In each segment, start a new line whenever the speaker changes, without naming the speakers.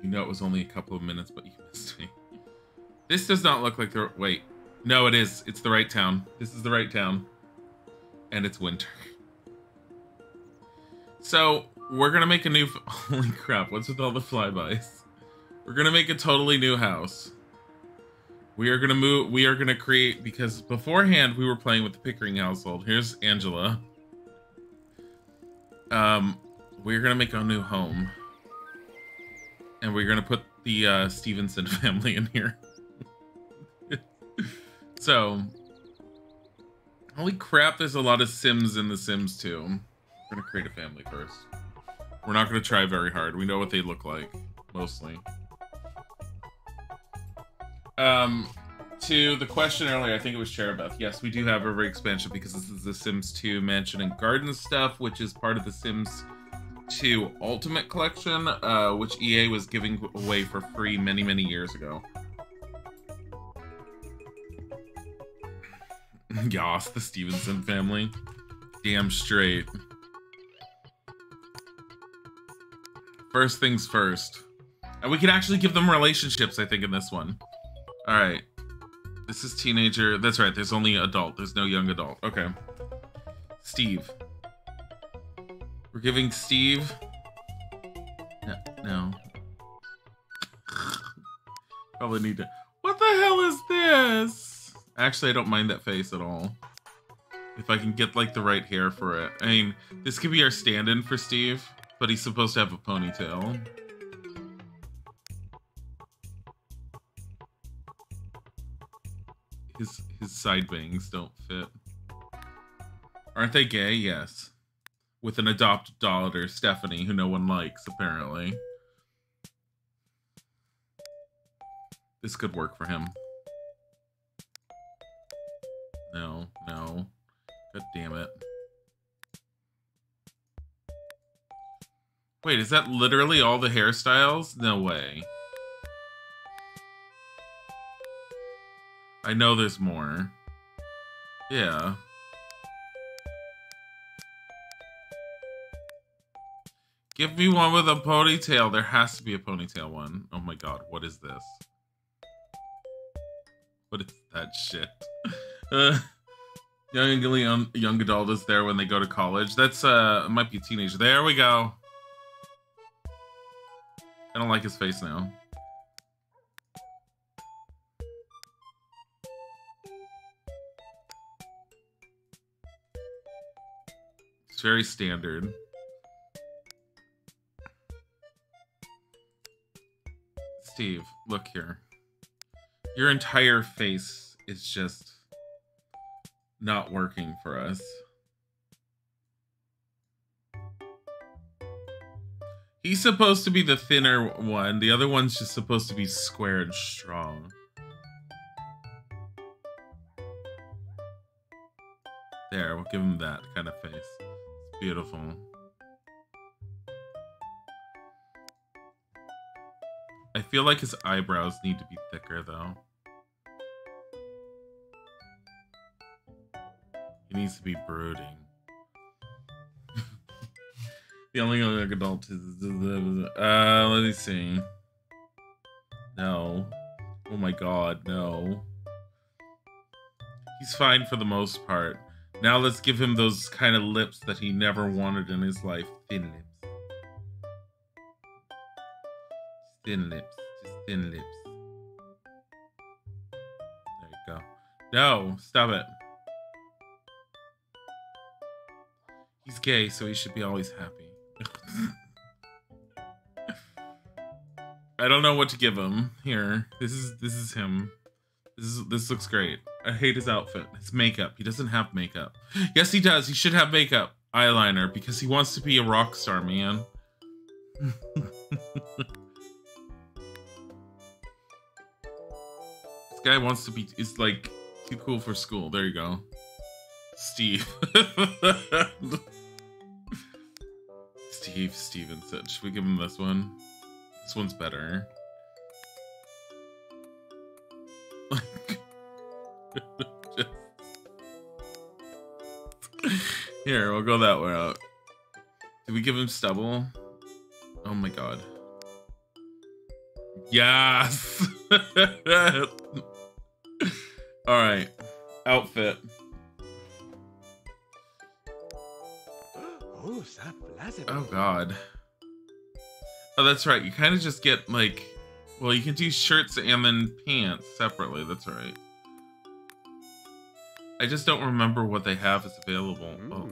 You know it was only a couple of minutes, but you missed me. This does not look like the... Wait. No, it is. It's the right town. This is the right town. And it's winter. So, we're gonna make a new... Holy crap, what's with all the flybys? We're gonna make a totally new house. We are gonna move... We are gonna create... Because beforehand, we were playing with the Pickering household. Here's Angela. We're gonna make a new home. And we're gonna put the Stevenson family in here. So, holy crap, there's a lot of Sims in The Sims 2. We're gonna create a family first. We're not gonna try very hard. We know what they look like, mostly. To the question earlier, I think it was Cherubeth. Yes, we do have a river expansion because this is the Sims 2 mansion and garden stuff, which is part of the Sims 2 Ultimate Collection, which EA was giving away for free many, many years ago. Yas, the Stevenson family. Damn straight. First things first. And we can actually give them relationships, I think, in this one. Alright. This is teenager. That's right, there's only adult. There's no young adult. Okay. Steve. We're giving Steve... No. Probably need to... What the hell is this? Actually, I don't mind that face at all. If I can get, like, the right hair for it. I mean, this could be our stand-in for Steve, but he's supposed to have a ponytail. His side bangs don't fit. Aren't they gay? Yes. With an adopted daughter, Stephanie, who no one likes, apparently. This could work for him. No, no. God damn it. Wait, is that literally all the hairstyles? No way. I know there's more. Yeah. Give me one with a ponytail. There has to be a ponytail one. Oh my god, what is this? What is that shit? Young adult is there when they go to college. That's might be a teenager. There we go. I don't like his face now. It's very standard. Steve, look here. Your entire face is just not working for us. He's supposed to be the thinner one. The other one's just supposed to be square and strong. There, we'll give him that kind of face. It's beautiful. I feel like his eyebrows need to be thicker, though. He needs to be brooding. The only young adult is... let me see. No. Oh my god, no. He's fine for the most part. Now let's give him those kind of lips that he never wanted in his life. Thin lips. Thin lips. Just thin lips. There you go. No, stop it. He's gay, so he should be always happy. I don't know what to give him. Here. This is him. This looks great. I hate his outfit. His makeup. He doesn't have makeup. Yes, he does. He should have makeup. Eyeliner. Because he wants to be a rock star, man. This guy wants to be... is like too cool for school. There you go. Steve. Steve Stevenson. Should we give him this one? This one's better. Here, we'll go that way out. Did we give him stubble? Oh my god. Yes. All right. Outfit. Oh God. Oh, that's right. You kind of just get like, well, you can do shirts and then pants separately. That's right. I just don't remember what they have as available. Oh.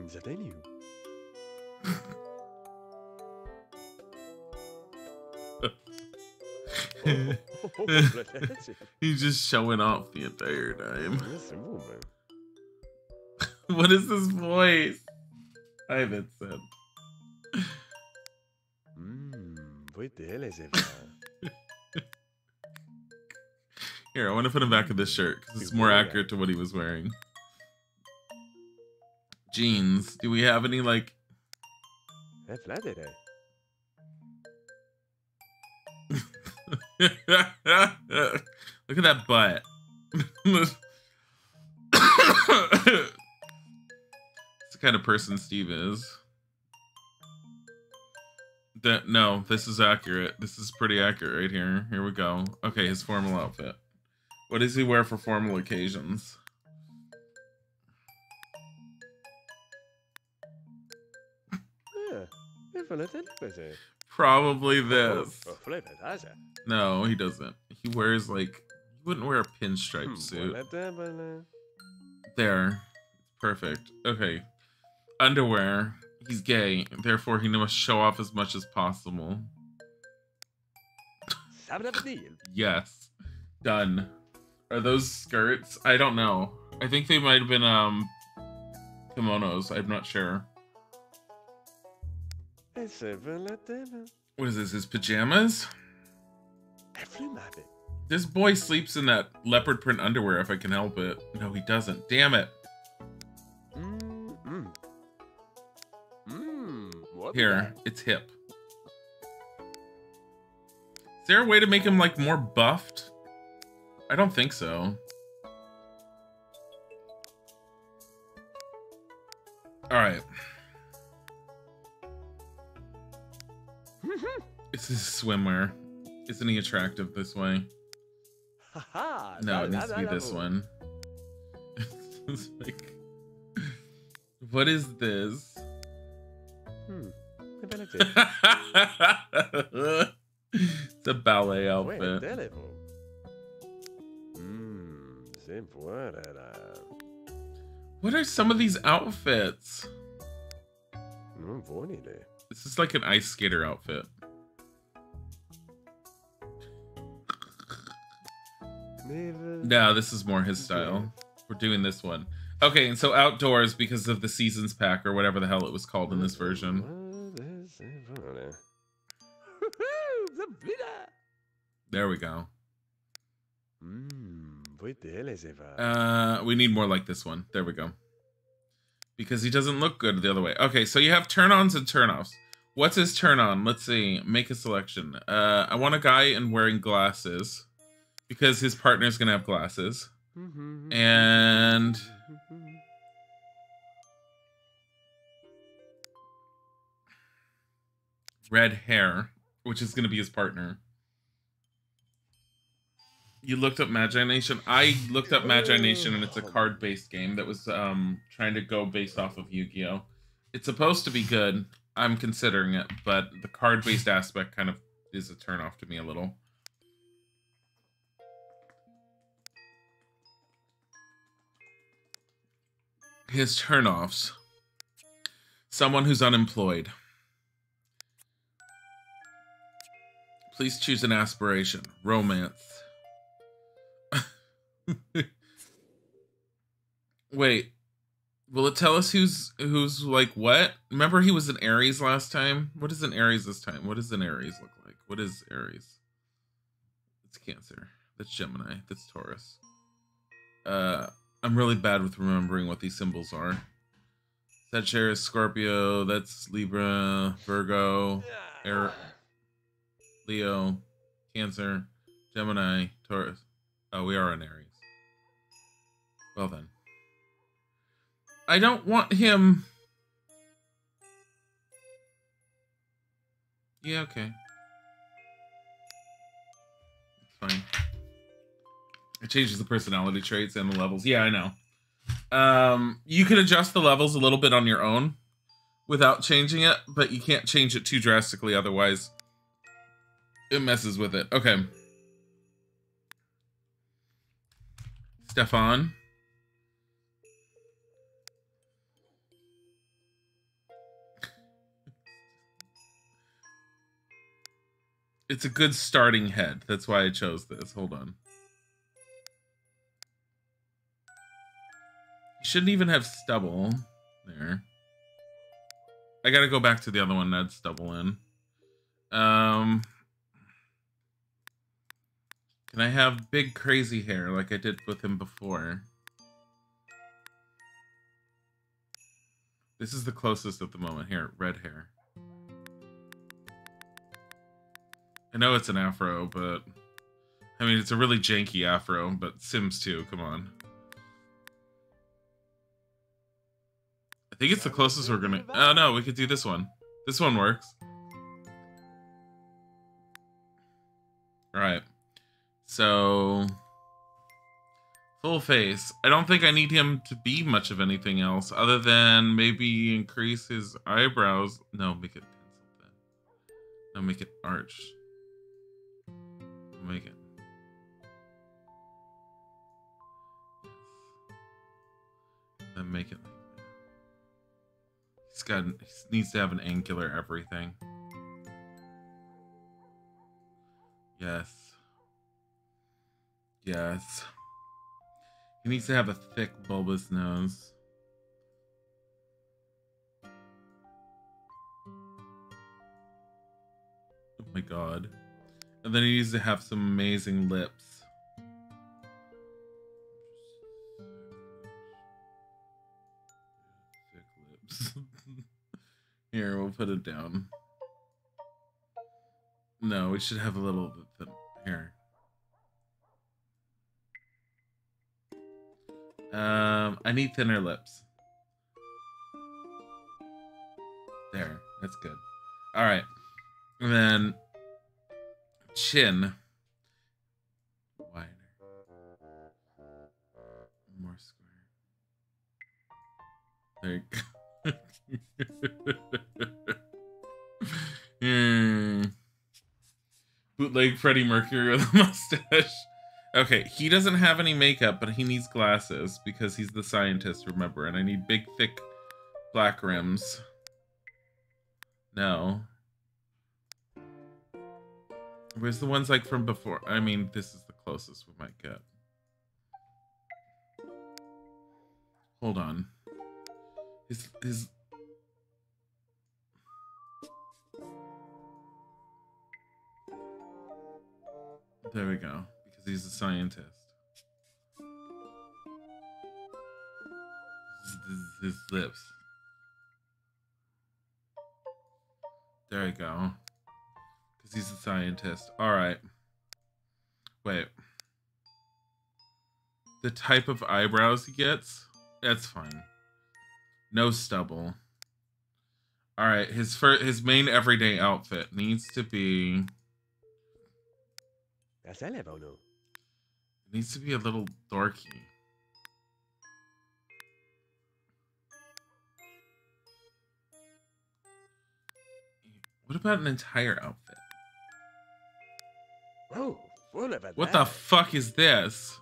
He's just showing off the entire time. What is this voice? I haven't said. Here, I want to put him back in this shirt because it's more accurate to what he was wearing. Jeans. Do we have any like? Look at that butt. It's the kind of person Steve is. No, this is accurate. This is pretty accurate right here. Here we go. Okay, his formal outfit. What does he wear for formal occasions? Probably this. No, he doesn't. He wears like, he wouldn't wear a pinstripe suit. There. Perfect. Okay. Underwear. He's gay, therefore he must show off as much as possible. Yes. Done. Are those skirts? I don't know. I think they might have been kimonos. I'm not sure. What is this? His pajamas? This boy sleeps in that leopard print underwear if I can help it. No, he doesn't. Damn it. Here, it's hip. Is there a way to make him like more buffed? I don't think so. All right. This is swimwear. Isn't he attractive this way? No, it needs to be this one. It's like, what is this? It's a ballet outfit. What are some of these outfits? This is like an ice skater outfit. No, this is more his style. We're doing this one. Okay, and so outdoors because of the seasons pack or whatever the hell it was called in this version. There we go. We need more like this one. There we go. Because he doesn't look good the other way. Okay, so you have turn-ons and turn-offs. What's his turn-on? Let's see. Make a selection. I want a guy in wearing glasses. Because his partner's gonna have glasses. And... red hair, which is gonna be his partner. You looked up Magi Nation? I looked up Magi Nation, and it's a card-based game that was trying to go based off of Yu-Gi-Oh! It's supposed to be good. I'm considering it, but the card-based aspect kind of is a turn-off to me a little. His turn-offs. Someone who's unemployed. Please choose an aspiration. Romance. Wait. Will it tell us who's like what? Remember he was an Aries last time? What is an Aries this time? What does an Aries look like? What is Aries? It's Cancer. That's Gemini. That's Taurus. I'm really bad with remembering what these symbols are. Sagittarius, Scorpio, that's Libra, Virgo, Leo, Cancer, Gemini, Taurus. Oh, we are an Aries. Well then. I don't want him... Yeah, okay. fine. It changes the personality traits and the levels. Yeah, I know. You can adjust the levels a little bit on your own without changing it, but you can't change it too drastically, otherwise it messes with it. Okay. Stefan. It's a good starting head. That's why I chose this. Hold on. You shouldn't even have stubble. There. I gotta go back to the other one that had stubble in. Can I have big crazy hair like I did with him before? This is the closest at the moment. Here, red hair. I know it's an afro, but... I mean, it's a really janky afro, but Sims 2, come on. I think it's the closest we're gonna... Oh, no, we could do this one. This one works. Alright. So... Full face. I don't think I need him to be much of anything else, other than maybe increase his eyebrows. No, make it pencil then. No, make it arched. Make it. Yes. Then make it like that. He needs to have an angular everything. Yes. Yes. He needs to have a thick, bulbous nose. Oh my god. And then he needs to have some amazing lips. Thick lips. Here, we'll put it down. No, we should have a little bit here. I need thinner lips. There, that's good. All right, and then chin wider, more square. There you go. Bootleg Freddie Mercury with a mustache. Okay, he doesn't have any makeup, but he needs glasses because he's the scientist, remember? And I need big, thick, black rims. No. Where's the ones like from before? I mean, this is the closest we might get. Hold on. His... There we go. Because he's a scientist. His lips. There we go. Because he's a scientist. Alright. Wait. The type of eyebrows he gets? That's fine. No stubble. Alright, his main everyday outfit needs to be... It needs to be a little dorky. What about an entire outfit?
Oh,
what the fuck is this?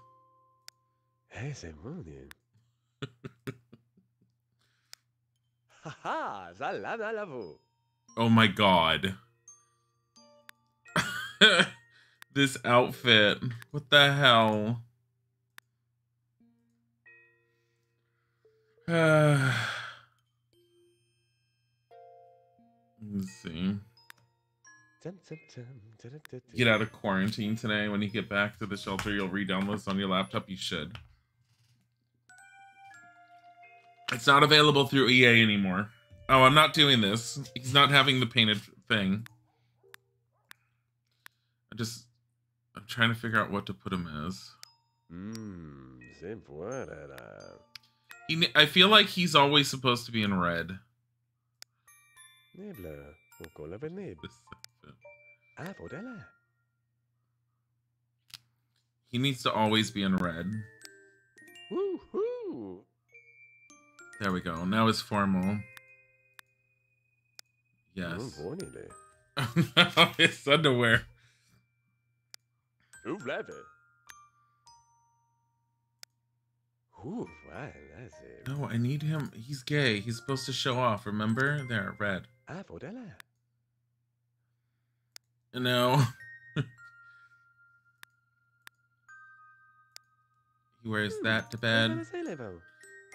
Oh my god. This outfit. What the hell? Let's see. Get out of quarantine today. When you get back to the shelter, you'll re-download this on your laptop. You should. It's not available through EA anymore. Oh, I'm not doing this. He's not having the painted thing. I'm trying to figure out what to put him as. I feel like he's always supposed to be in red. He needs to always be in red.
Woohoo!
There we go. Now it's formal. Yes. His underwear.
Ooh, wow, that's it.
No, I need him. He's gay. He's supposed to show off. Remember? There, red. No. He wears that to bed.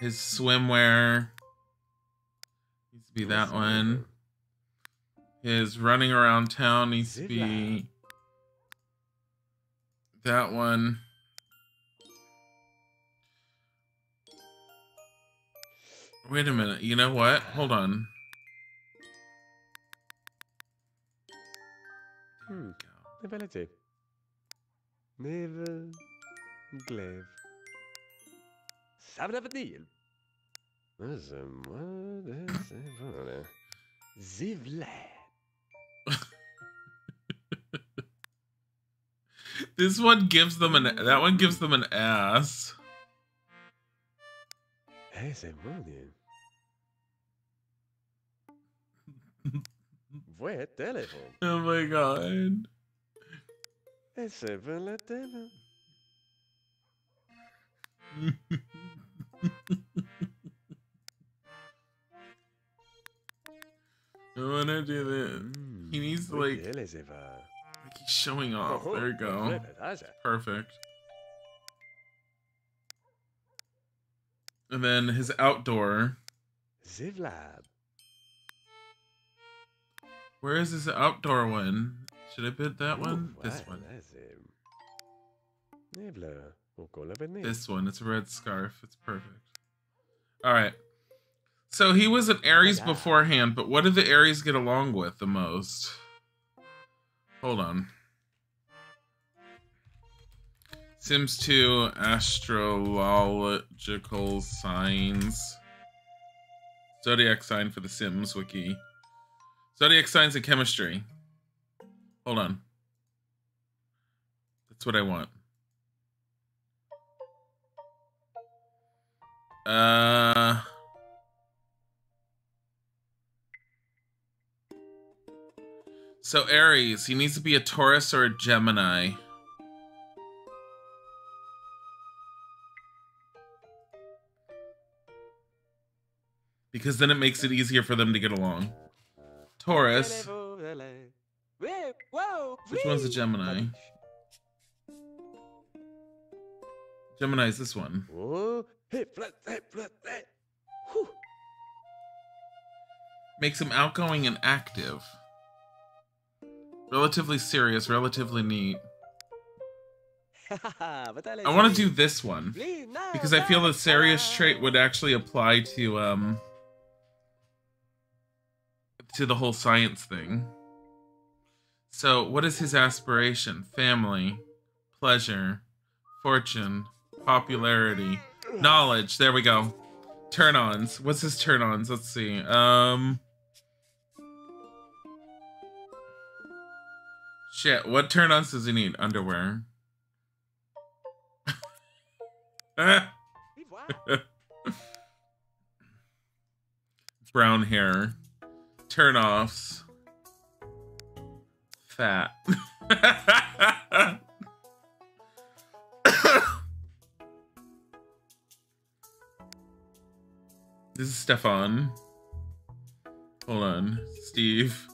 His swimwear needs to be that one. His running around town needs to be that one. Wait a minute. You know what? Hold on.
Never glaive. Sabravadil. Zivla.
This one gives them that one gives them an ass. Oh my god. I wanna do this. He needs to like he's showing off. There you go. Perfect. And then his outdoor.
Zivlab.
Where is his outdoor one? Should I put that one? This one. This one. It's a red scarf. It's perfect. Alright. So he was an Aries beforehand, but what did the Aries get along with the most? Hold on. Sims 2 astrological signs. Zodiac sign for the Sims wiki. Zodiac signs and chemistry. Hold on. That's what I want. So Aries, he needs to be a Taurus or a Gemini. Because then it makes it easier for them to get along. Taurus. Which one's a Gemini? Gemini is this one. Makes him outgoing and active. Relatively serious, relatively neat. I want to do this one. Because I feel the serious trait would actually apply to the whole science thing. So, what is his aspiration? Family, pleasure, fortune, popularity, knowledge. There we go. Turn-ons. What's his turn-ons? Let's see. Shit, what turn-ons does he need? Underwear. Brown hair. Turn-offs. Fat. This is Stefan. Hold on. Steve.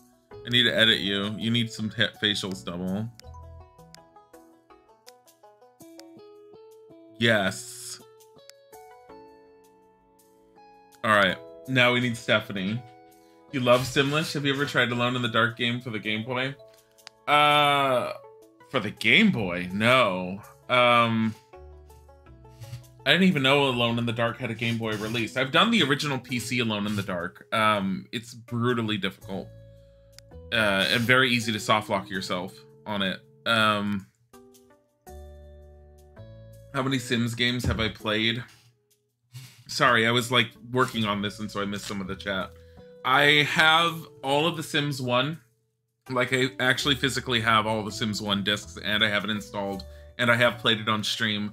I need to edit you. You need some facials double. Yes. Alright. Now we need Stephanie. You love Simlish? Have you ever tried Alone in the Dark game for the Game Boy? For the Game Boy? No. I didn't even know Alone in the Dark had a Game Boy release. I've done the original PC Alone in the Dark. It's brutally difficult. And very easy to softlock yourself on it. How many Sims games have I played? Sorry, I was like working on this and so I missed some of the chat. I have all of the Sims 1. Like I actually physically have all the Sims 1 discs and I have it installed and I have played it on stream.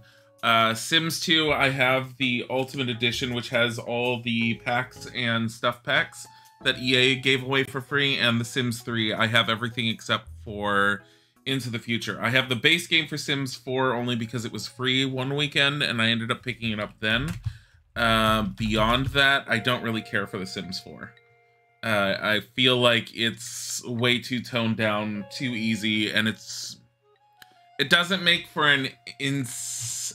Sims 2, I have the Ultimate Edition, which has all the packs and stuff packs that EA gave away for free, and The Sims 3, I have everything except for Into the Future. I have the base game for Sims 4 only because it was free one weekend, and I ended up picking it up then. Beyond that, I don't really care for The Sims 4. I feel like it's way too toned down, too easy, and it doesn't make for an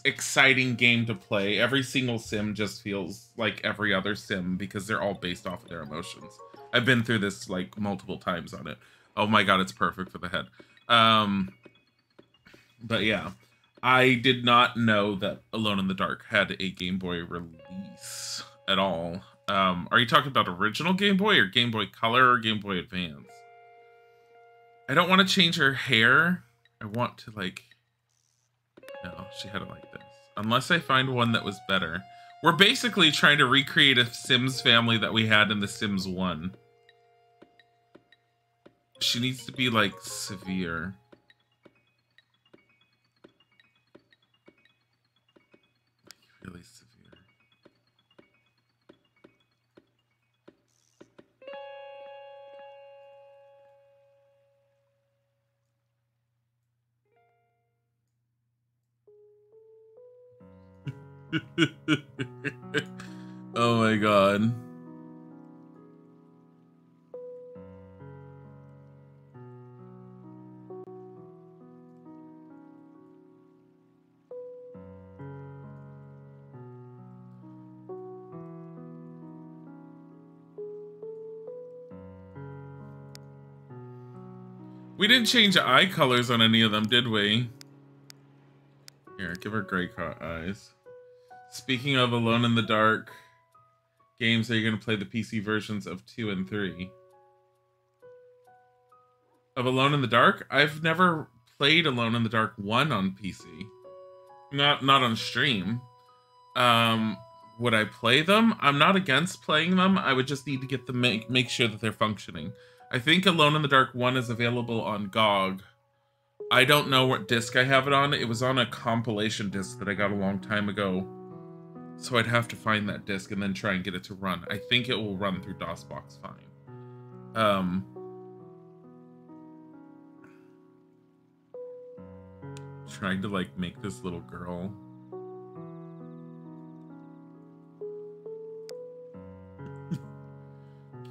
exciting game to play. Every single sim just feels like every other sim because they're all based off of their emotions. I've been through this like multiple times on it. Oh my god, it's perfect for the head. But yeah, I did not know that Alone in the Dark had a Game Boy release at all. Are you talking about original Game Boy or Game Boy Color or Game Boy Advance? I don't want to change her hair. I want to like... No, she had it like this. Unless I find one that was better. We're basically trying to recreate a Sims family that we had in The Sims 1. She needs to be like severe. Really severe. Oh my god. We didn't change eye colors on any of them, did we? Here, give her gray eyes. Speaking of Alone in the Dark games, are you going to play the PC versions of 2 and 3? Of Alone in the Dark? I've never played Alone in the Dark 1 on PC. Not on stream. Would I play them? I'm not against playing them. I would just need to get them make sure that they're functioning. I think Alone in the Dark 1 is available on GOG. I don't know what disc I have it on. It was on a compilation disc that I got a long time ago. So I'd have to find that disc and then try and get it to run. I think it will run through DOSBox fine. Trying to like make this little girl.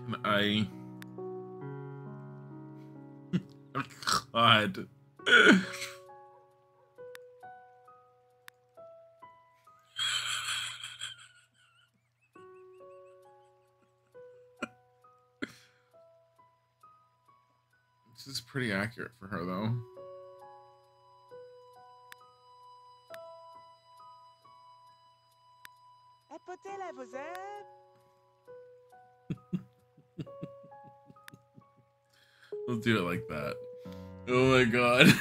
Can I... God. This is pretty accurate for her, though. We'll do it like that. Oh my god.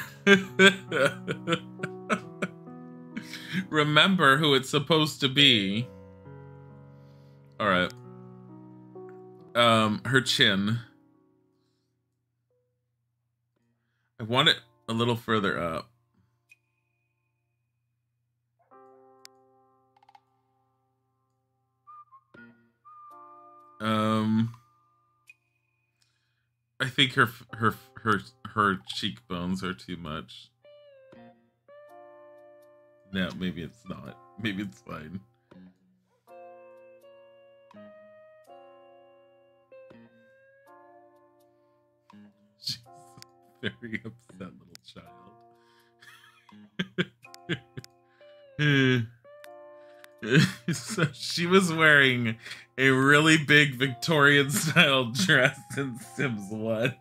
Remember who it's supposed to be. Alright. Her chin. I want it a little further up. I think her cheekbones are too much. No, maybe it's not. Maybe it's fine. She's a very upset little child. So she was wearing a really big Victorian style dress in Sims 1.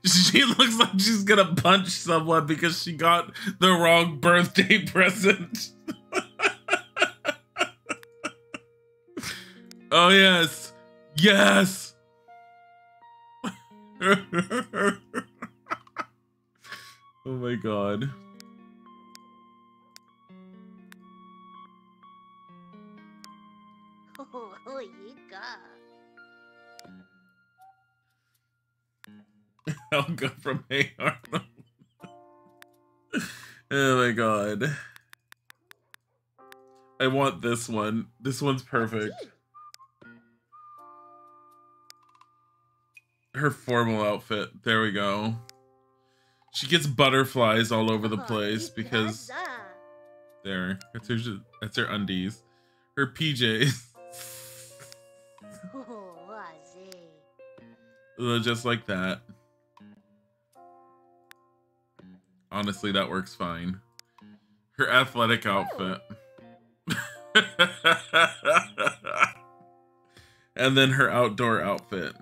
She looks like she's gonna punch someone because she got the wrong birthday present. Oh yes. Yes. Oh my god.
Oh, you go.
Helga from Hey Arnold. Oh my god. I want this one. This one's perfect. Her formal outfit. There we go. She gets butterflies all over the place because there. That's her undies. Her PJs. Just like that. Honestly, that works fine. Her athletic outfit. And then her outdoor outfit.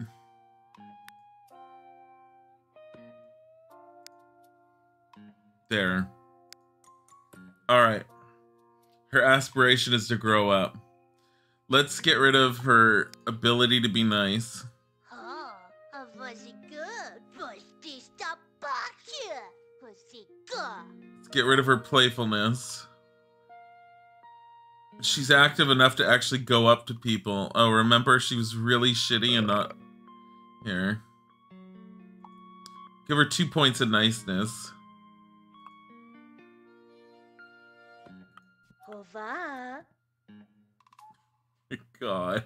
There. Alright. Her aspiration is to grow up. Let's get rid of her ability to be nice. Let's get rid of her playfulness. She's active enough to actually go up to people. Oh, remember she was really shitty and not... Here. Give her 2 points of niceness. God.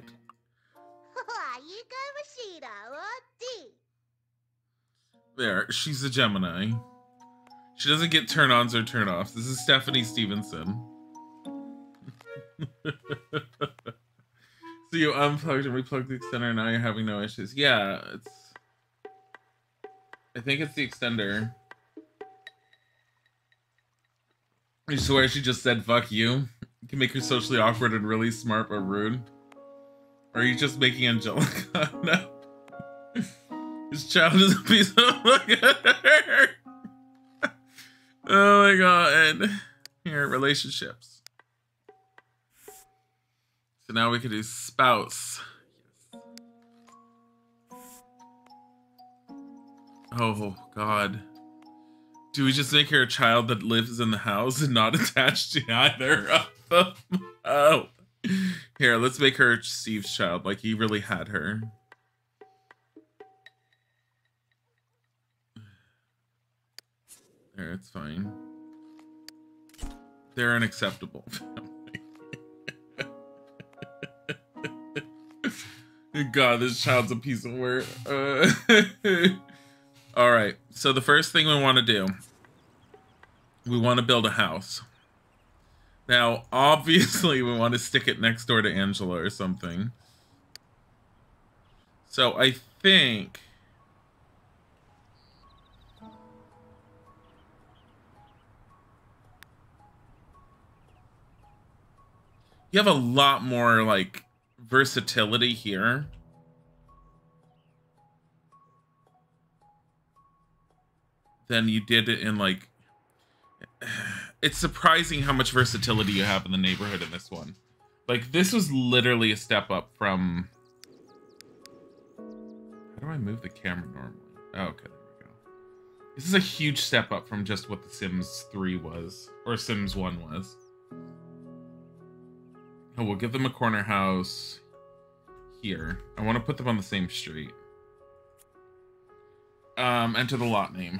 There, she's a Gemini. She doesn't get turn-ons or turn-offs. This is Stephanie Stevenson. So you unplugged and replugged the extender, now you're having no issues. Yeah, it's... I think it's the extender. I swear she just said, fuck you. You can make her socially awkward and really smart but rude. Or are you just making Angelica? No. This child is a piece of... Oh my god. Here, relationships. So now we can do spouse. Yes. Oh god. Do we just make her a child that lives in the house and not attached to either of them? Oh. Here, let's make her Steve's child, like he really had her. There, it's fine. They're unacceptable. God, this child's a piece of work. Alright, so the first thing we want to do, we want to build a house. Now, obviously, we want to stick it next door to Angela or something. So I think... You have a lot more, like, versatility here. Than you did in, like... It's surprising how much versatility you have in the neighborhood in this one. Like, this was literally a step up from... How do I move the camera normally? Oh, okay, there we go. This is a huge step up from just what The Sims 3 was. Or Sims 1 was. Oh, we'll give them a corner house here. I want to put them on the same street. Enter the lot name.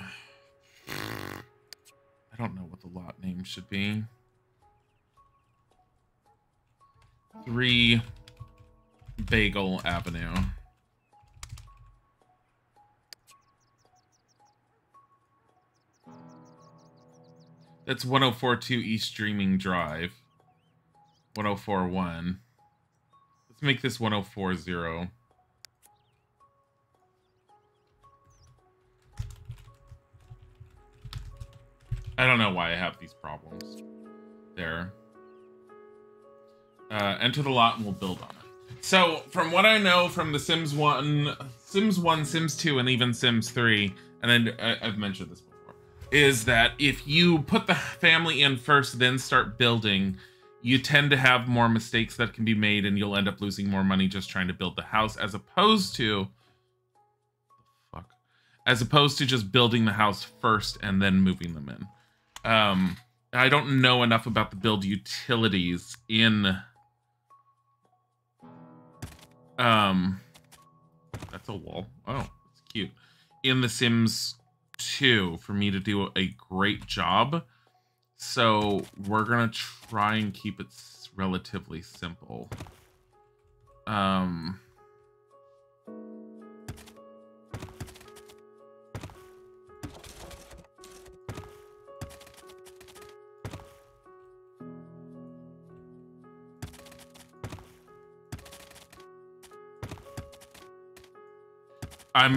I don't know what the lot name should be. 3 Bagel Avenue. That's 1042 East Dreaming Drive. 1041. Let's make this 1040. I don't know why I have these problems. There. Enter the lot and we'll build on it. So, from what I know from the Sims 1, Sims 2, and even Sims 3, and I've mentioned this before, is that if you put the family in first, then start building, you tend to have more mistakes that can be made and you'll end up losing more money just trying to build the house as opposed to... As opposed to just building the house first and then moving them in. I don't know enough about the build utilities in... That's a wall. Oh, it's cute. in The Sims 2 for me to do a great job. So we're going to try and keep it relatively simple.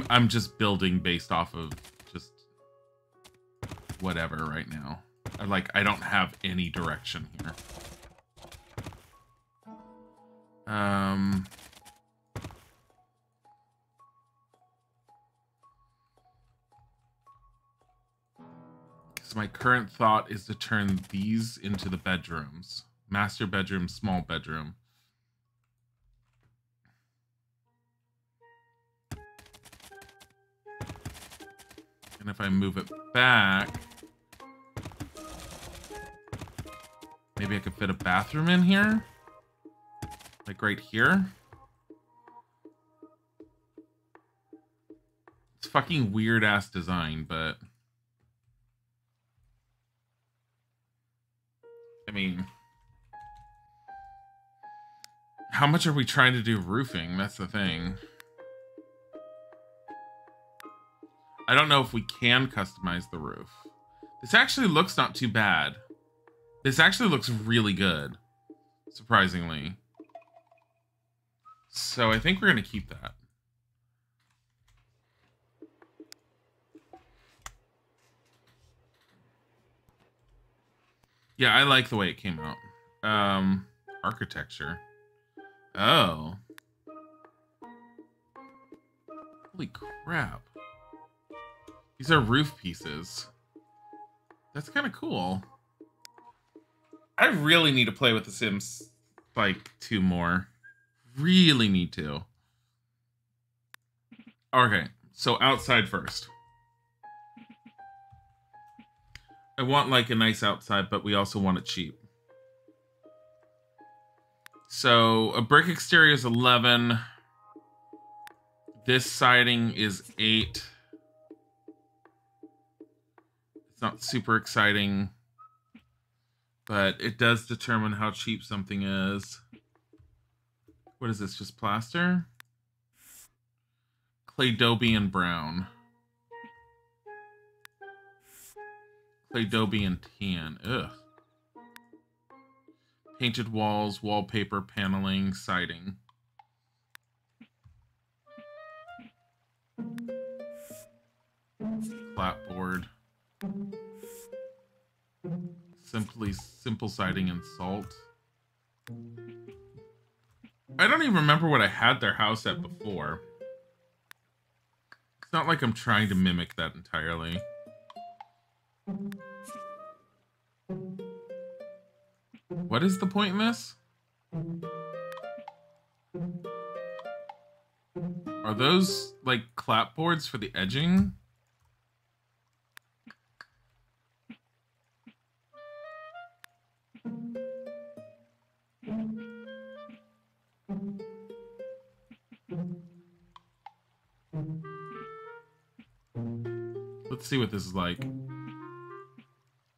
I'm just building based off of just whatever right now. I don't have any direction here. So my current thought is to turn these into the bedrooms. Master bedroom, small bedroom. And if I move it back, maybe I could fit a bathroom in here? Like right here? It's fucking weird ass design, but I mean, how much are we trying to do roofing? That's the thing. I don't know if we can customize the roof. This actually looks not too bad. This actually looks really good, surprisingly. So I think we're going to keep that. Yeah, I like the way it came out. Architecture. Oh. Holy crap. These are roof pieces. That's kind of cool. I really need to play with The Sims, like, 2 more. Really need to. Okay, so outside first. I want, like, a nice outside, but we also want it cheap. So, a brick exterior is 11. This siding is 8. It's not super exciting, but it does determine how cheap something is. What is this, just plaster? Clay Dobie and brown. Clay Dobie and tan. Ugh. Painted walls, wallpaper, paneling, siding. Clapboard. Simple siding and salt. I don't even remember what I had their house at before. It's not like I'm trying to mimic that entirely. What is the point in this? Are those, like, clapboards for the edging? Let's see what this is like.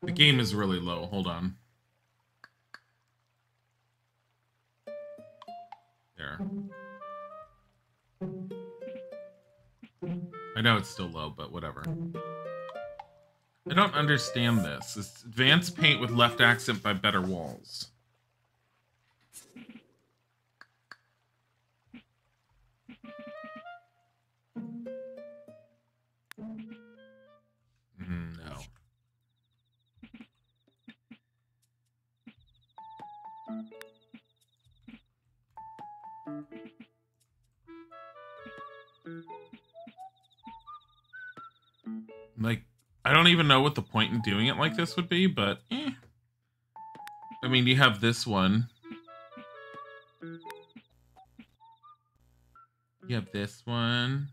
The game is really low. Hold on. There. I know it's still low, but whatever. I don't understand this. It's advanced paint with left accent by better walls. No. Like, I don't even know what the point in doing it like this would be, but eh. I mean, you have this one. You have this one.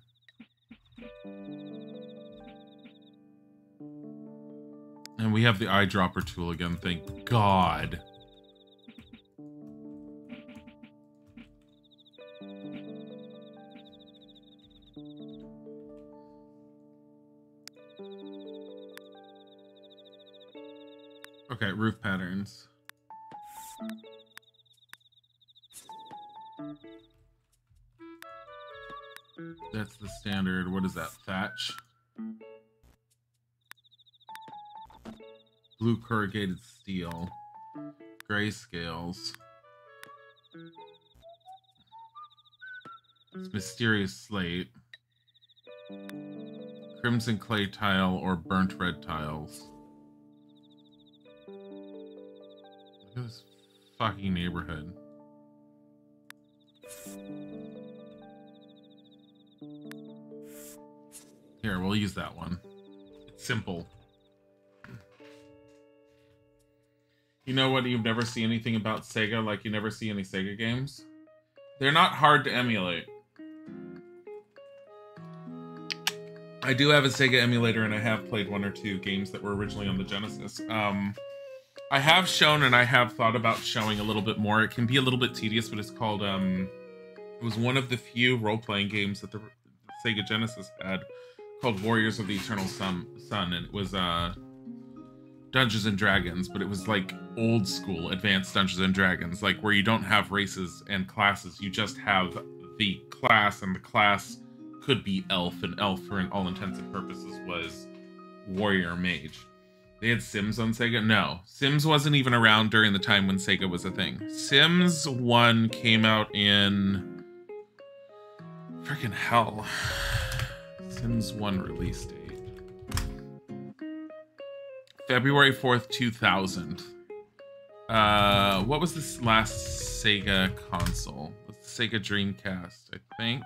And we have the eyedropper tool again, thank God. Okay, roof patterns. That's the standard. What is that? Thatch. Blue corrugated steel. Gray scales. It's mysterious slate. Crimson clay tile or burnt red tiles. Look at this fucking neighborhood. Here, we'll use that one. It's simple. You know what? You've never seen anything about Sega like you never see any Sega games? They're not hard to emulate. I do have a Sega emulator, and I have played 1 or 2 games that were originally on the Genesis. I have shown, and I have thought about showing a little bit more. It can be a little bit tedious, but it's called, it was one of the few role-playing games that the Sega Genesis had, called Warriors of the Eternal Sun, and it was, Dungeons and Dragons, but it was like old school advanced Dungeons and Dragons, like where you don't have races and classes, you just have the class, and the class could be elf, and elf for all intents and purposes was warrior mage. They had Sims on Sega? No. Sims wasn't even around during the time when Sega was a thing. Sims 1 came out in... freaking hell. Sims 1 release date. February 4th, 2000. What was this last Sega console? It was the Sega Dreamcast, I think,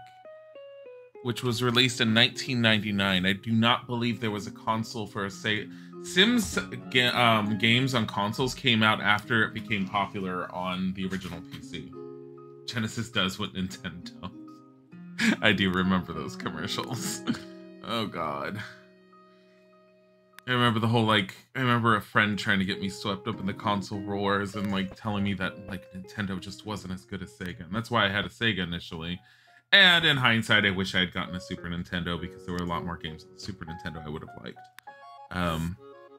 which was released in 1999. I do not believe there was a console for a Sega. Sims games on consoles came out after it became popular on the original PC. Genesis does what Nintendo does. I do remember those commercials. Oh god. I remember the whole, like, I remember a friend trying to get me swept up in the console wars and, like, telling me that, like, Nintendo just wasn't as good as Sega. And that's why I had a Sega initially. And in hindsight, I wish I had gotten a Super Nintendo because there were a lot more games on the Super Nintendo I would have liked.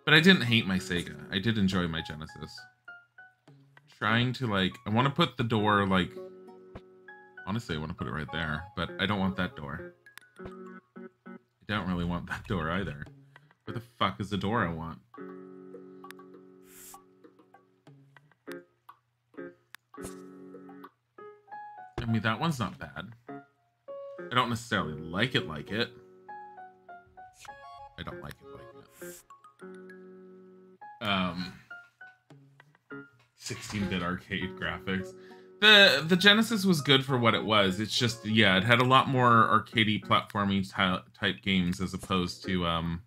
But I didn't hate my Sega. I did enjoy my Genesis. Trying to, like, I want to put the door, like, honestly, I want to put it right there, but I don't want that door. I don't really want that door either. Where the fuck is the door I want? I mean, that one's not bad. I don't necessarily like it. I don't like it. 16-bit arcade graphics. The Genesis was good for what it was. It's just, yeah, it had a lot more arcadey platforming type games as opposed to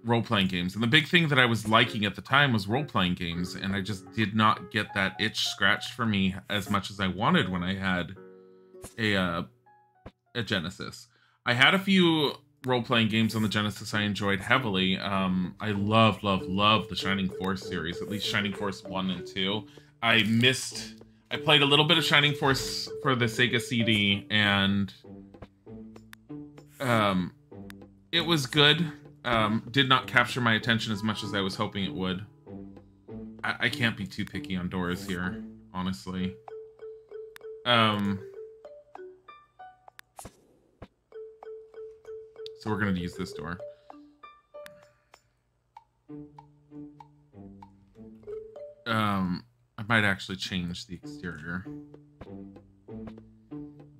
role-playing games. And the big thing that I was liking at the time was role-playing games, and I just did not get that itch scratched for me as much as I wanted when I had a Genesis. I had a few role-playing games on the Genesis I enjoyed heavily. I love the Shining Force series, at least Shining Force 1 and 2. I played a little bit of Shining Force for the Sega CD, and it was good. Did not capture my attention as much as I was hoping it would. I can't be too picky on doors here, honestly. So we're gonna use this door. I might actually change the exterior.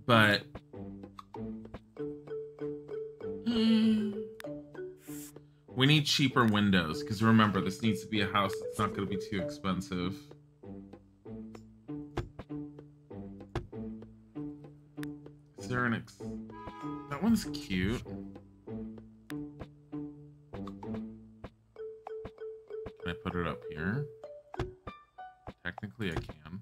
But we need cheaper windows, because remember, this needs to be a house that's not going to be too expensive. Is there an that one's cute. Can I put it up here? Technically I can.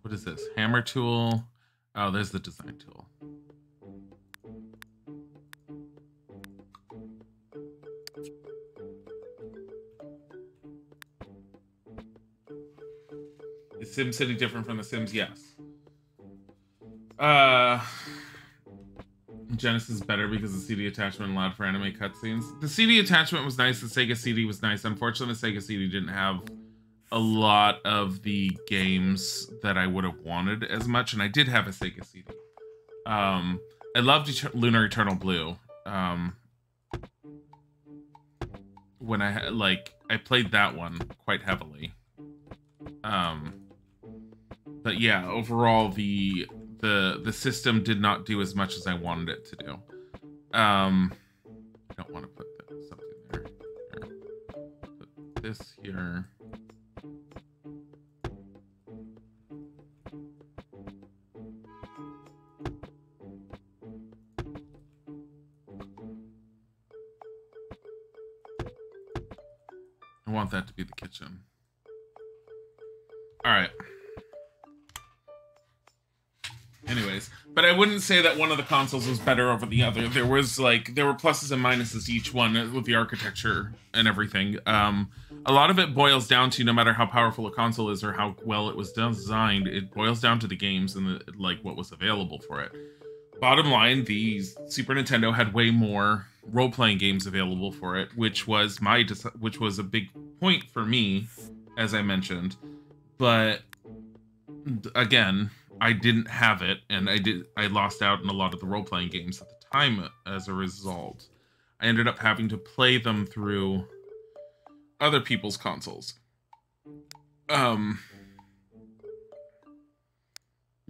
What is this? Hammer tool. Oh, there's the design tool. Is SimCity different from The Sims? Yes. Genesis is better because the CD attachment allowed for anime cutscenes. The CD attachment was nice. The Sega CD was nice. Unfortunately, the Sega CD didn't have a lot of the games that I would have wanted as much, and I did have a Sega CD. I loved Lunar Eternal Blue. When I had, like, I played that one quite heavily. But yeah, overall the system did not do as much as I wanted it to do. I don't want to put something there. Here. Put this here. I want that to be the kitchen. All right. Anyways, but I wouldn't say that one of the consoles was better over the other. There were pluses and minuses each one with the architecture and everything. A lot of it boils down to, no matter how powerful a console is or how well it was designed, it boils down to the games and what was available for it. Bottom line, the Super Nintendo had way more role-playing games available for it, which was a big point for me, as I mentioned. But again, I didn't have it, and I lost out on a lot of the role-playing games at the time as a result. I ended up having to play them through other people's consoles.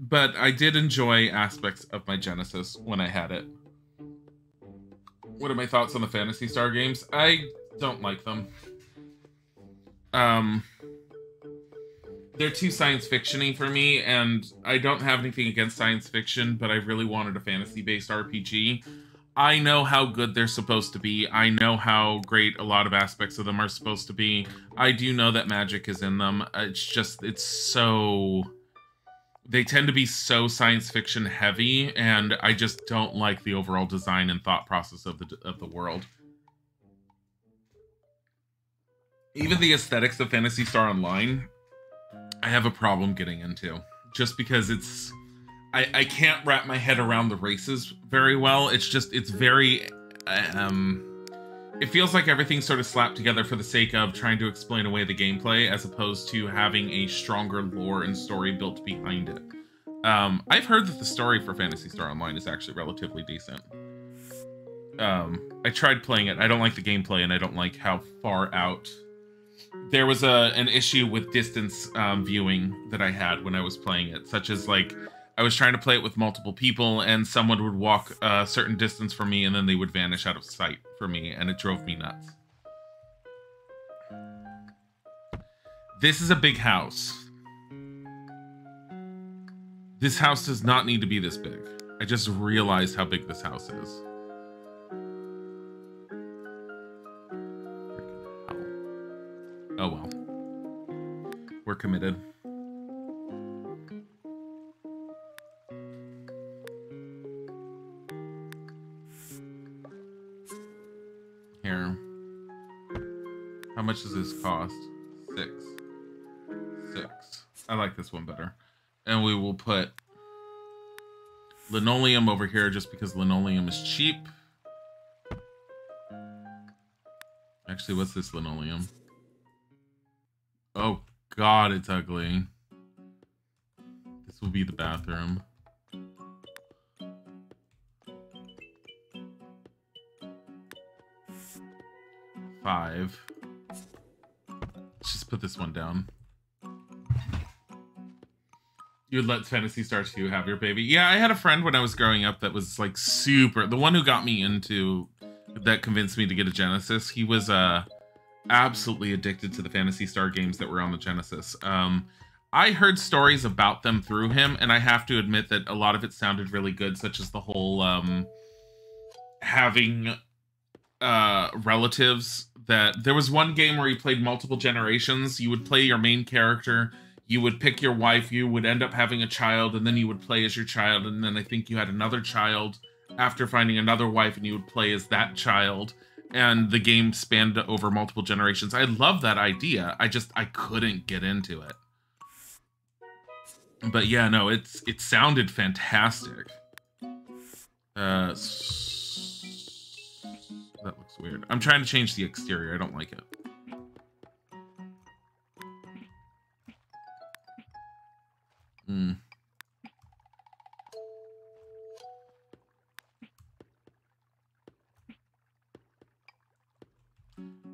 But I did enjoy aspects of my Genesis when I had it. What are my thoughts on the Phantasy Star games? I don't like them. They're too science fiction-y for me, and I don't have anything against science fiction, but I really wanted a fantasy-based RPG. I know how good they're supposed to be. I know how great a lot of aspects of them are supposed to be. I do know that magic is in them. It's so... They tend to be so science fiction heavy, and I just don't like the overall design and thought process of the world. Even the aesthetics of Phantasy Star Online, I have a problem getting into. Just because it's... I can't wrap my head around the races very well. It's very... it feels like everything's sort of slapped together for the sake of trying to explain away the gameplay, as opposed to having a stronger lore and story built behind it. I've heard that the story for Phantasy Star Online is actually relatively decent. I tried playing it. I don't like the gameplay, and I don't like how far out... There was an issue with distance viewing that I had when I was playing it, such as, like, I was trying to play it with multiple people, and someone would walk a certain distance from me, and then they would vanish out of sight for me, and it drove me nuts. This is a big house. This house does not need to be this big. I just realized how big this house is. Oh well. We're committed. Here. How much does this cost? 6. I like this one better. And we will put linoleum over here just because linoleum is cheap. Actually, what's this linoleum? Oh God, it's ugly. This will be the bathroom. $5. Let's just put this one down. You'd let Phantasy Star 2 have your baby? Yeah, I had a friend when I was growing up that was like super... The one who got me into... That convinced me to get a Genesis. He was absolutely addicted to the Phantasy Star games that were on the Genesis. I heard stories about them through him, and I have to admit that a lot of it sounded really good, such as the whole having relatives. That there was one game where you played multiple generations. You would play your main character, you would pick your wife, you would end up having a child, and then you would play as your child, and then I think you had another child after finding another wife, and you would play as that child, and the game spanned over multiple generations. I love that idea. I couldn't get into it. But yeah, no, it sounded fantastic. That looks weird. I'm trying to change the exterior. I don't like it. And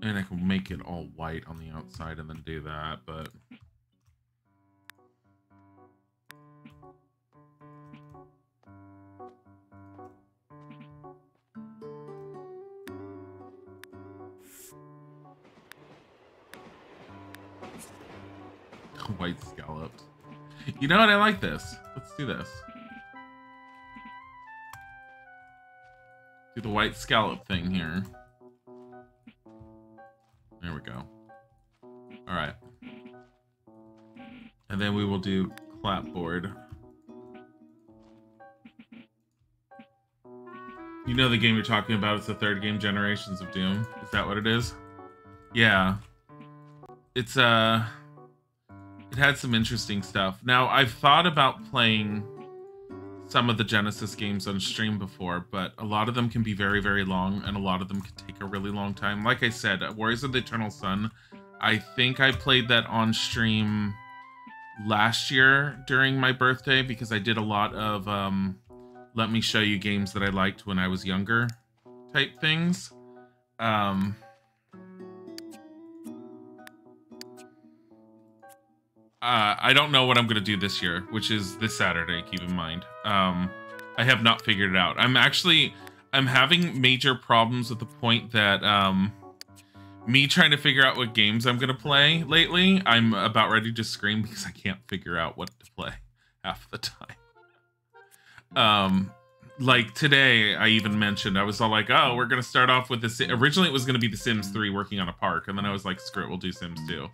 I can make it all white on the outside and then do that, but... White scalloped. You know what? I like this. Let's do this. Do the white scallop thing here. There we go. All right. And then we will do clapboard. You know the game you're talking about? It's the third game, Generations of Doom. Is that what it is? Yeah. It's it had some interesting stuff. Now, I've thought about playing some of the Genesis games on stream before, but a lot of them can be very, very long, and a lot of them can take a really long time. Like I said, Warriors of the Eternal Sun, I think I played that on stream last year during my birthday, because I did a lot of let me show you games that I liked when I was younger type things. I don't know what I'm going to do this year, which is this Saturday, keep in mind. I have not figured it out. I'm having major problems with the point that me trying to figure out what games I'm going to play lately, I'm about ready to scream because I can't figure out what to play half the time. Like today, I even mentioned, I was all like, oh, we're going to start off with this. Originally, it was going to be The Sims 3 working on a park. And then I was like, screw it, we'll do Sims 2.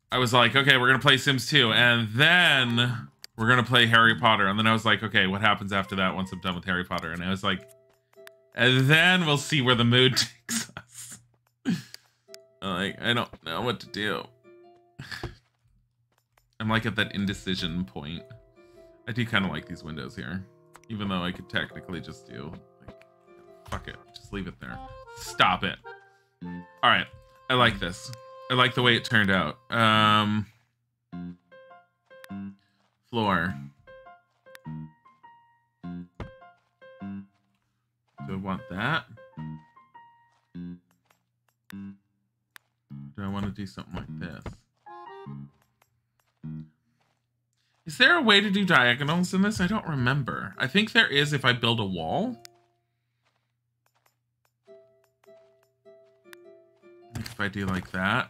I was like, okay, we're going to play Sims 2. And then we're going to play Harry Potter. And then I was like, okay, what happens after that once I'm done with Harry Potter? And I was like, and then we'll see where the mood takes us. Like, I don't know what to do. I'm like at that indecision point. I do kind of like these windows here. Even though I could technically just do, like, fuck it. Just leave it there. Stop it. All right. I like this. I like the way it turned out. Floor. Do I want that? Do I want to do something like this? Is there a way to do diagonals in this? I don't remember. I think there is if I build a wall. If I do like that.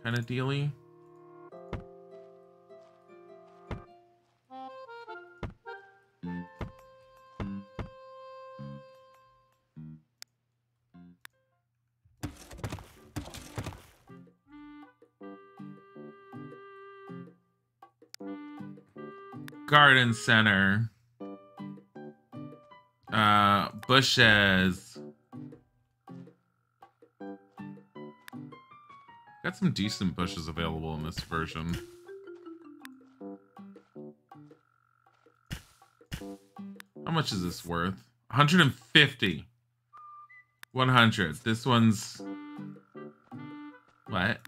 Kind of dealy. Garden center. Bushes. Got some decent bushes available in this version. How much is this worth? 150. 100. This one's... What?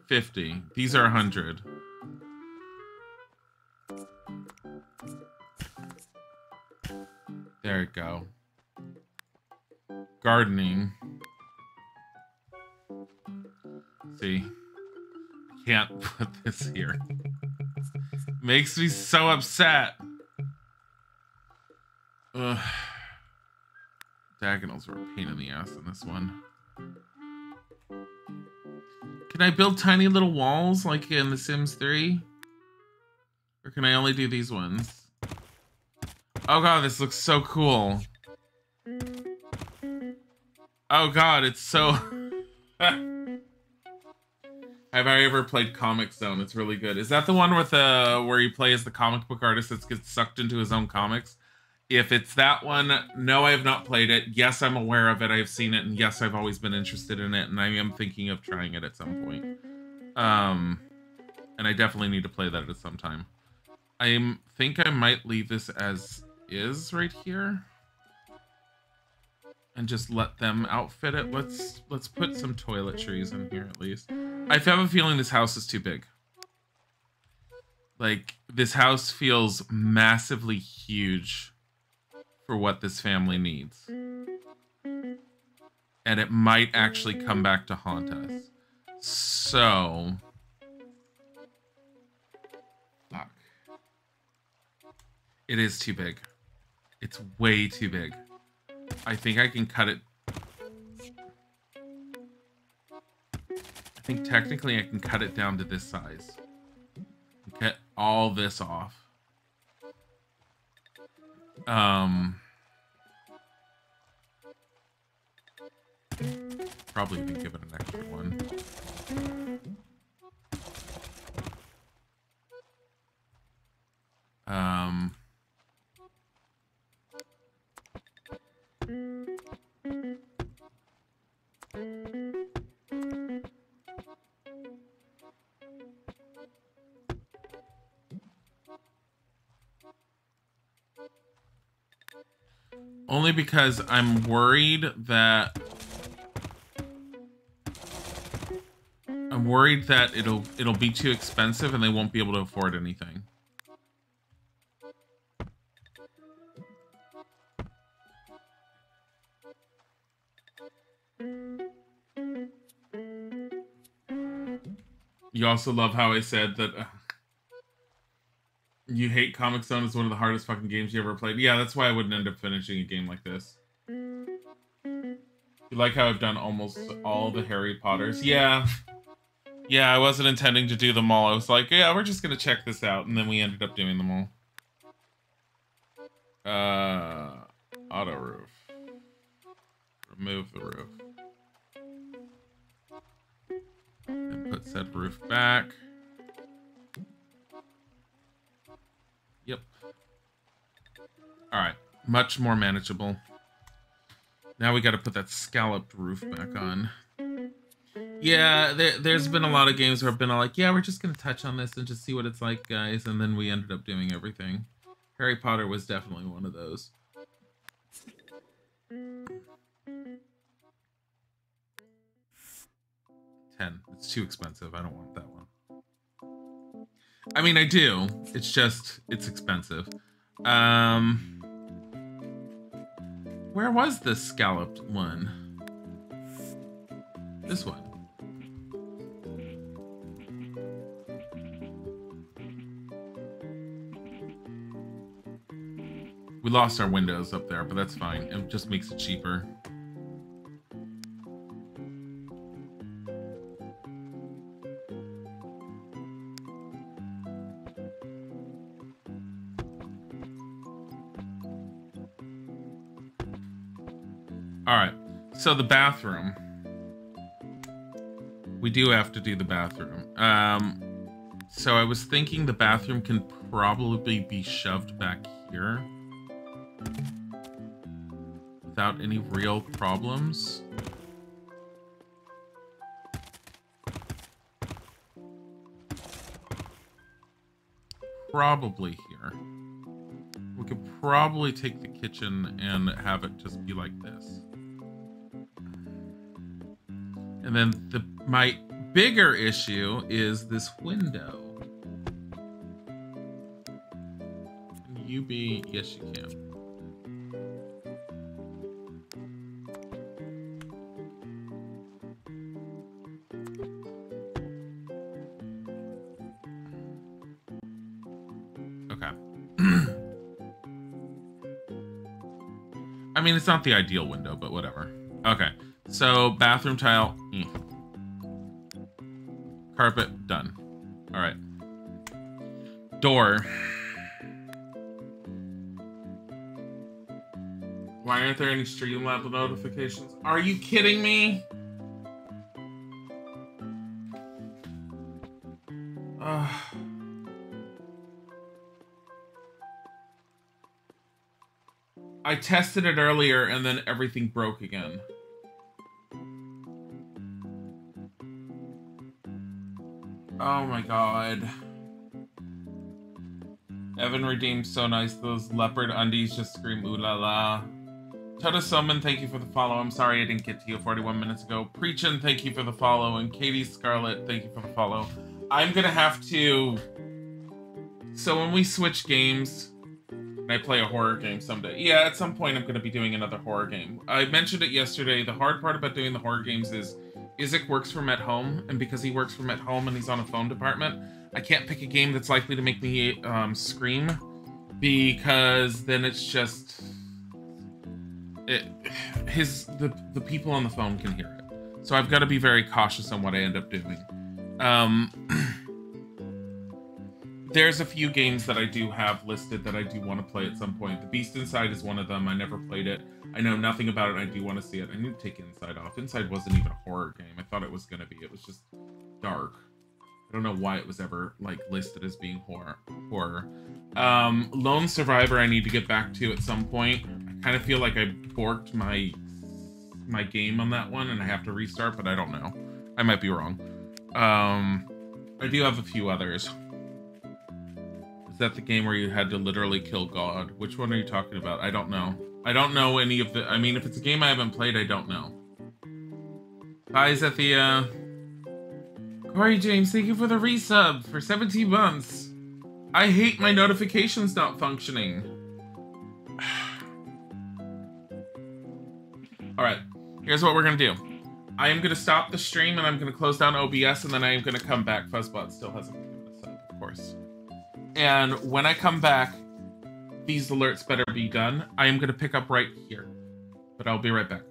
50. These are 100. There we go. Gardening. See, I can't put this here. Makes me so upset. Ugh. Diagonals were a pain in the ass in this one. Can I build tiny little walls like in The Sims 3? Or can I only do these ones? Oh god, this looks so cool. Oh god, it's so... Have I ever played Comic Zone? It's really good. Is that the one with where you play as the comic book artist that gets sucked into his own comics? If it's that one, no, I have not played it. Yes, I'm aware of it. I've seen it, and yes, I've always been interested in it, and I am thinking of trying it at some point. And I definitely need to play that at some time. I think I might leave this as is right here. And just let them outfit it. Let's put some toiletries in here at least. I have a feeling this house is too big. Like, this house feels massively huge for what this family needs. And it might actually come back to haunt us. So... fuck. It is too big. It's way too big. I think I can cut it. I think technically I can cut it down to this size. Get all this off. Probably even give it an extra one. Only because I'm worried that it'll be too expensive and they won't be able to afford anything. You also love how I said that you hate Comic Zone is one of the hardest fucking games you ever played. Yeah, that's why I wouldn't end up finishing a game like this. You like how I've done almost all the Harry Potters? Yeah. Yeah, I wasn't intending to do them all. I was like, yeah, we're just gonna check this out. And then we ended up doing them all. Auto roof. Remove the roof. And put said roof back. Yep. Alright. Much more manageable. Now we gotta put that scalloped roof back on. Yeah, there's been a lot of games where I've been all like, yeah, we're just gonna touch on this and just see what it's like, guys. And then we ended up doing everything. Harry Potter was definitely one of those. It's too expensive. I don't want that one. I mean, I do. It's just, it's expensive. Where was the scalloped one? This one. We lost our windows up there, but that's fine. It just makes it cheaper. Alright, so the bathroom. We do have to do the bathroom. So I was thinking the bathroom can probably be shoved back here without any real problems. Probably here. We could probably take the kitchen and have it just be like this. And then my bigger issue is this window. Can you be? Yes, you can. Okay. I mean, it's not the ideal window, but whatever. Okay. So, bathroom tile. Carpet, done. All right. Door. Why aren't there any Streamlabs notifications? Are you kidding me? I tested it earlier and then everything broke again. Oh my god. Evan redeemed so nice. Those leopard undies just scream ooh la la. Toto Soman, thank you for the follow. I'm sorry I didn't get to you 41 minutes ago. Preachin, thank you for the follow. And Katie Scarlett, thank you for the follow. I'm gonna have to... So when we switch games, and I play a horror game someday. Yeah, at some point I'm gonna be doing another horror game. I mentioned it yesterday. The hard part about doing the horror games is Isaac works from at home, and because he works from at home and he's on a phone department, I can't pick a game that's likely to make me scream, because then it's just... the people on the phone can hear it. So I've got to be very cautious on what I end up doing. There's a few games that I do have listed that I do want to play at some point. The Beast Inside is one of them. I never played it. I know nothing about it, and I do want to see it. I need to take Inside off. Inside wasn't even a horror game. I thought it was going to be. It was just dark. I don't know why it was ever, like, listed as being horror. Lone Survivor I need to get back to at some point. I kind of feel like I borked my game on that one, and I have to restart, but I don't know. I might be wrong. I do have a few others. Is that the game where you had to literally kill God? Which one are you talking about? I don't know. I don't know any of the... I mean, if it's a game I haven't played, I don't know. Bye, Zethia. Corey James, thank you for the resub for 17 months. I hate my notifications not functioning. Alright, here's what we're gonna do. I am gonna stop the stream and I'm gonna close down OBS, and then I am gonna come back. Fuzzbot still hasn't given us up, of course. And when I come back, these alerts better be done. I am gonna pick up right here. But I'll be right back.